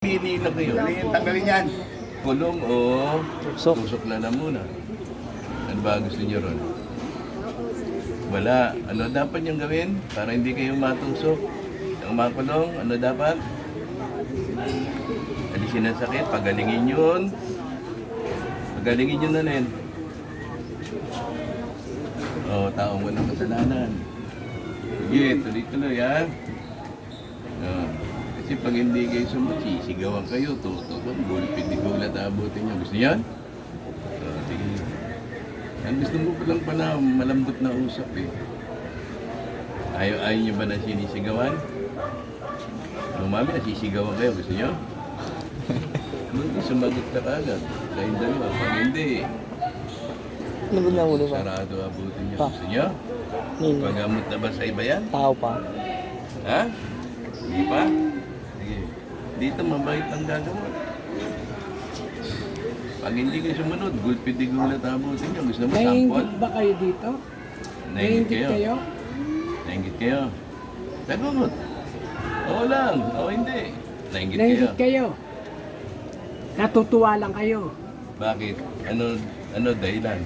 Pili na kayo. Ano yung tanggalin yan? Kulong o Tusok. tusok na lang muna. Ano ba gusto niyo ron? Wala. Ano dapat niyong gawin para hindi kayo matusok? Ang makulong, ano dapat? Alisin ang sakit, pagalingin yun. Pagalingin yun na rin. O, taong walang kasalanan. Sige, tuloy-tuloy ha. Kasi pag hindi kayo sumasigawan kayo, tutukon, gulpit, di gulat, abutin nyo. Gusto niyan? Sige. Ang gusto mo pa lang pala, malambot na usap eh. Ayaw nyo ba na sinisigawan? Mami, nasisigawan kayo. Gusto nyo? Hindi, sumagot ka kagad. Kayong dalawa. Pag hindi, Lubog na ulo ba? sarado abutin nyo. Pa. Gusto nyo? Nino. Pagamot na ba sa iba yan? Tao pa. Ha? Hindi pa? Sige. Dito mabait ang gagawin. Pag hindi kayo sumunod, gulpit di gulat abutin nyo. Gusto mo sample? Naiingit ba kayo dito? Naingit Naiingit kayo? Naingit kayo. Sagot. Oo lang. Oo hindi. Naingit kayo. Naiingit kayo? Natutuwa lang kayo? Bakit? Ano dahilan?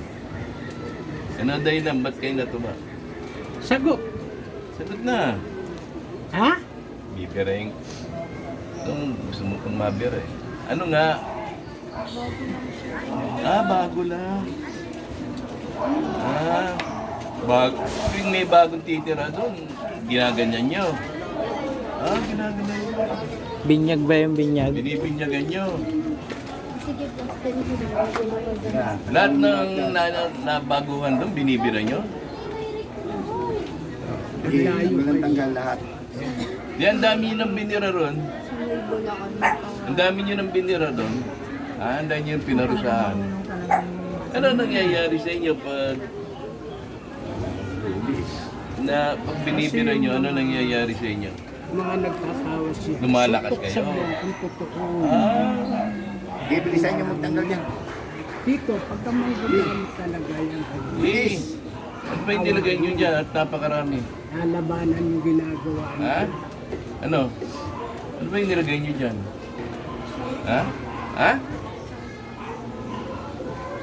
Ano dahilan? Ba't kayo natuwa? Sagot. Sagot na. Ha? Bibireng. Itong gusto mo pang mabire. Ano nga? Bago lang. Bago. Tuwing may bagong titira doon, ginaganyan nyo. Ginaganyan nyo. Binyag ba yung binyag? Binibinyagan nyo. Sige, basta Lahat ng nabaguhan doon, binibira nyo. Hindi, walang tanggal lahat. Di, ang dami nyo nang binira ron. Ang dami nyo nang binira doon. Ang dami nyo yung pinarusahan. Ano nangyayari sa inyo pag pag binibira nyo, ano nangyayari sa inyo? Mga nagtatawa siya. Lumalakas Tutok kayo? sa buhok, ang totoo. Hindi, bilisan nyo magtanggal yan. Dito, pagka may gumagamit talaga yan. Please! Ano ba yung nilagay nyo dyan at napakarami? Lalabanan yung ginagawa. Ha? Ano? Ano ba yung nilagay nyo dyan? Ha? Ha?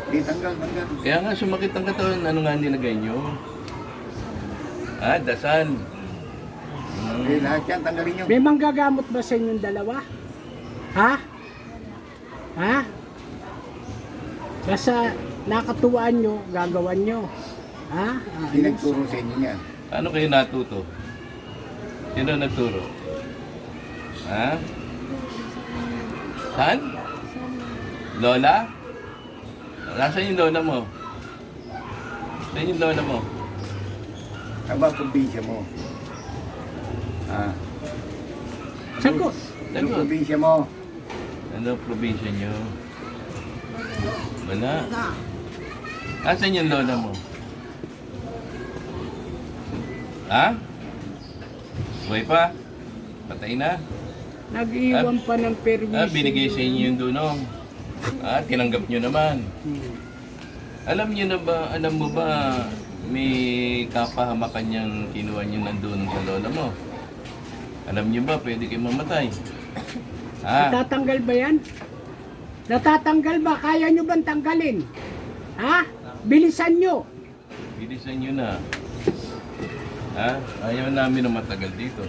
Hindi, tanggal. Kaya nga sumakit ang katawan, ano nga nilagay nyo? Dasal. Hindi, lahat yan, tanggalin nyo. May manggagamot ba sa inyong dalawa? Ha? Ha? Basta nakatuwaan nyo, gagawan nyo. Ha? Hindi nagturo sa inyo yan. Ano kayo natuto? Sino nagturo? Ha? Saan? Lola? Nasaan yung lola mo? Saan yung lola mo? Aba, probinsya mo. Sagot. Ano Sagot. probinsya mo? Ano probinsya nyo? Wala. Asan yung lola mo? Ha? Buhay pa? Patay na? Nag-iwan pa ng permission. Binigay sa inyo yung dunong. Tinanggap nyo naman. Alam mo ba, may kapahamakan niyang kinuha nyo ng dunong sa lola mo? Alam nyo ba, pwede kayo mamatay? Natatanggal ba yan? Natatanggal ba? Kaya nyo bang tanggalin? Ha? Bilisan nyo. Bilisan nyo na. Ayaw namin na matagal dito.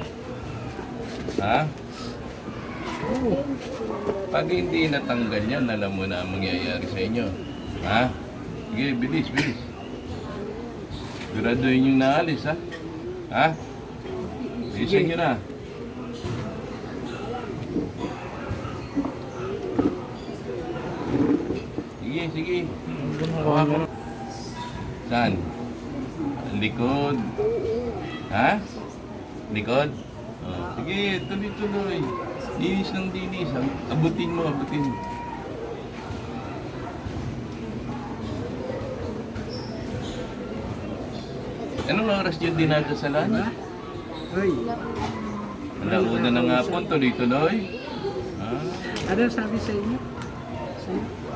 Pag hindi natanggal yan, alam mo na ang mangyayari sa inyo. Sige, bilis. Siguraduhin yung naalis, Bilisan nyo na. Sige. Saan? Likod. Likod? Sige, tuloy-tuloy. Dinis ng dinis. Abutin mo. Anong oras yung dinadasalan? Hoy, Alauna na nga po, tuloy-tuloy. ano sabi sa inyo?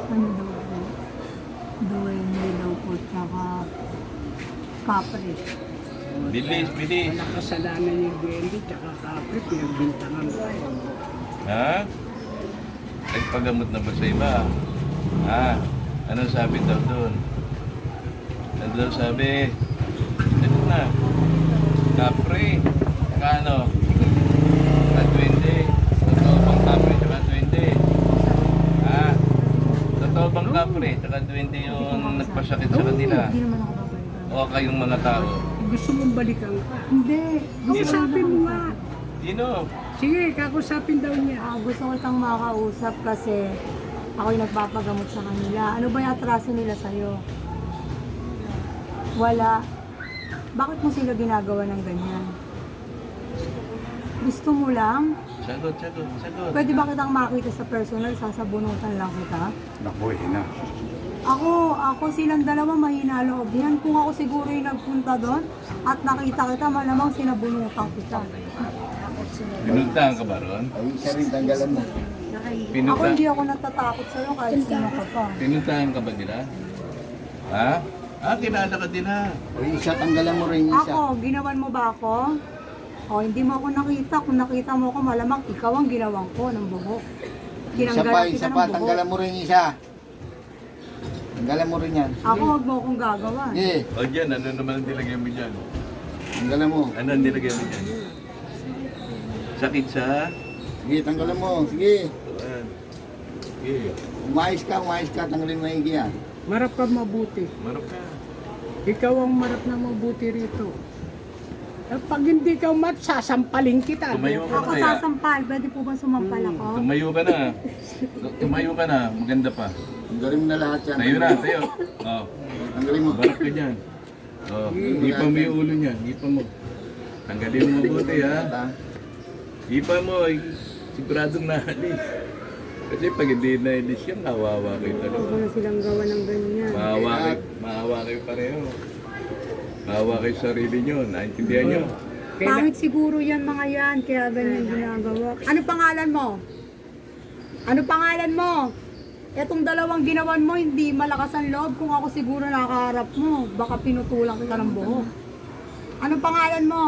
Ano daw po? Duwende daw po, tsaka kapre. Bilis. Walang kasalanan yung Wendy, tsaka kapre, pinagbintangan ko. Ha? Nagpagamot na ba sa iba? Ah, anong sabi daw doon? Ano daw sabi? Ito na. Kapre. Saka ano? Saka 20. Totoo bang kapre saka 20? Ah, totoo bang kapre saka 20 yung nagpasakit sa kanila? Hindi naman ako babalikan. O kayong mga tao? Gusto mong balikan ka. Hindi. Kausapin mo nga. Sino? Sige, kakusapin daw niya. Gusto ko kitang makausap kasi ako yung nagpapagamot sa kanila. Ano ba yung atraso nila sa'yo? Wala. Bakit mo sila ginagawa ng ganyan? Gusto mo lang? Sagot. Pwede ba kitang makita sa personal? Sasabunutan lang kita? Naku, na. Ako silang dalawa mahina loob yan. Kung ako siguro yung nagpunta doon at nakita kita, malamang sinabunutan kita. Pinuntahan ka ba ron? Ay, isa rin tanggalan mo. Ako hindi ako natatakot sa'yo kahit sino ka pa. Pinuntahan ka ba nila? Ha? Ah, kilala ka din ha. Ay, isa tanggalan mo rin isa. Ako, ginawan mo ba ako? O, hindi mo ako nakita. Kung nakita mo ako, malamang ikaw ang ginawan ko ng buhok. Tinanggalan kita Isa ng pa, buhok. tanggalan mo rin isa. Tanggalan mo rin yan. Ako, wag mo akong gagawa. Sige, O dyan, ano naman ang nilagay mo dyan? tanggalan mo. Ano ang nilagay mo dyan? Sakit sa? Sige, tanggalan mo. Sige. Ayan. Sige. Umayos ka, tanggalin mo yung yan. Marap ka mabuti. Marap ka. Ikaw ang marap na mabuti rito. Eh, pag hindi ka mat, sasampalin kita. Tumayo ka na Ako kaya. sasampal. Pwede po ba sumampal ako? Tumayo ka na. Tumayo ka na. Maganda pa. Tanggalin mo na lahat yan. Tayo na, tayo. Oh, Tanggalin mo. marap ka dyan. Oh, ipa mo yung ulo niya. Ipa mo. Tanggalin mo mabuti ha. Ipa mo, siguradong naalis. Kasi pag hindi naalis yan, kawawa kayo Huwag talaga. mo na silang gawa ng ganyan. Maawa kayo pareho. Maawa kayo sa sarili nyo. Naintindihan nyo? Pangit siguro yan mga yan, kaya ganyan ginagawa. Ano pangalan mo? Ano pangalan mo? Etong dalawang ginawan mo, hindi malakas ang loob. Kung ako siguro nakaharap mo, baka pinutulang kita ng buhok. Ano pangalan mo?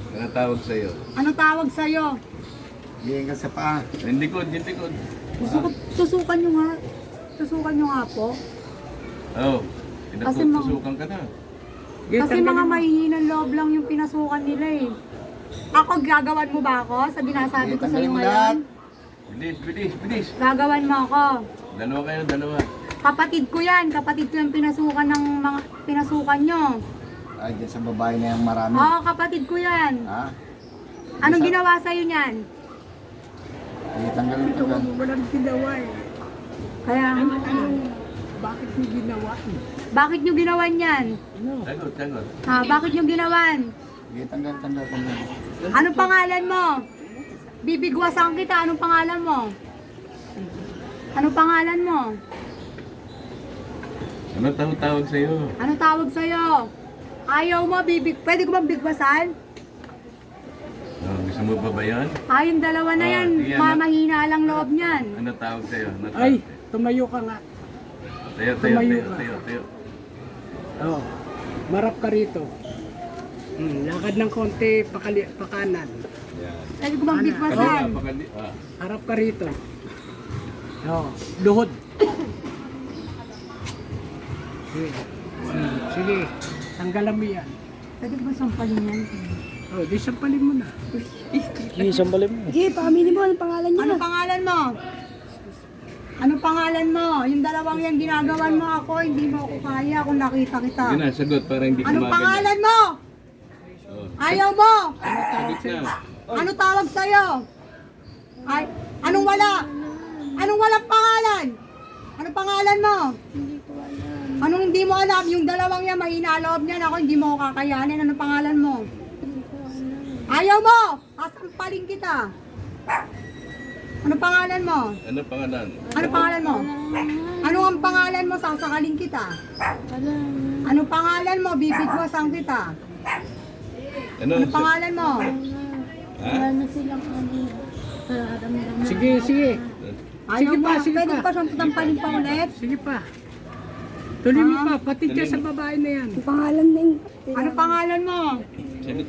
Ano tawag sa'yo? Ano tawag sa'yo? Hindi ka sa paa. Yung likod. Gusto ko, tusukan nyo nga. Tusukan nyo nga po. Oh, Kasi mga- pinagputusukan ka na. Kasi mga mahihinang loob lang yung pinasukan nila eh. Ako, gagawan mo ba ako sa binasabi ko sa'yo Tanggalin mo lahat. ngayon? Bilis. Gagawan mo ako. Dalawa kayo, dalawa. Kapatid ko yung pinasukan ng mga pinasukan nyo. Ay, dyan sa babae na yung marami. Oo, kapatid ko yan. Ha? Anong ginawa sa'yo niyan? Sige, tanggalin Ito, mo. walang ginawa eh. Kaya, Bakit mo ginawa eh? bakit nyo ginawan yan? Ano? Sagot. Ha, bakit nyo ginawan? Sige, tanggal. Anong pangalan mo? Bibigwasan kita, anong pangalan mo? Anong pangalan mo? Ano tawag sa'yo? Ano tawag sa'yo? Ayaw mo, pwede ko bang bigwasan? Oh, gusto mo pa ba yan? Yung dalawa na yan, Iyan, mamahina lang loob niyan. Ano tawag sa'yo? Ano tawag Ay, sa'yo? tumayo ka nga. Tayo. tumayo ka. Tayo. Oh, marap ka rito. Lakad ng konti, pakanan. Yan. Pwede ko bang Kanina, bigwasan? Harap ka rito. Oh, luhod. Sige, tanggalan mo yan. Pwede ko ba sampalin yan? Oh, di sampalin mo na. Sige, sambalin mo. Sige, pamili mo, anong pangalan niya? Anong pangalan mo? Anong pangalan mo? Yung dalawang yan ginagawan mo ako, hindi mo ako kaya kung nakita kita. Yun na, sagot para hindi Anong kumagal. pangalan mo? Oh, Ayaw mo! sagot na. Ano tawag sa'yo? Ay, anong wala? Anong walang pangalan? Anong pangalan mo? Anong hindi mo alam? Yung dalawang yan, mahina loob niyan. Ako hindi mo ako kakayanin. Anong pangalan mo? Ayaw mo! Sasampalin kita. Anong pangalan mo? Ano pangalan? Anong pangalan mo? Ano ang pangalan mo? Sasakalin kita. Anong pangalan mo? Bibigwasan kita. Ano? Anong pangalan mo? Ha? Sige. Ayaw Sige mo. pa, sige Pwede pa. pa siyang tampalin pa ulit? Sige pa. Tuloy mo pa, pati dyan sa babae na yan. Ano pangalan mo?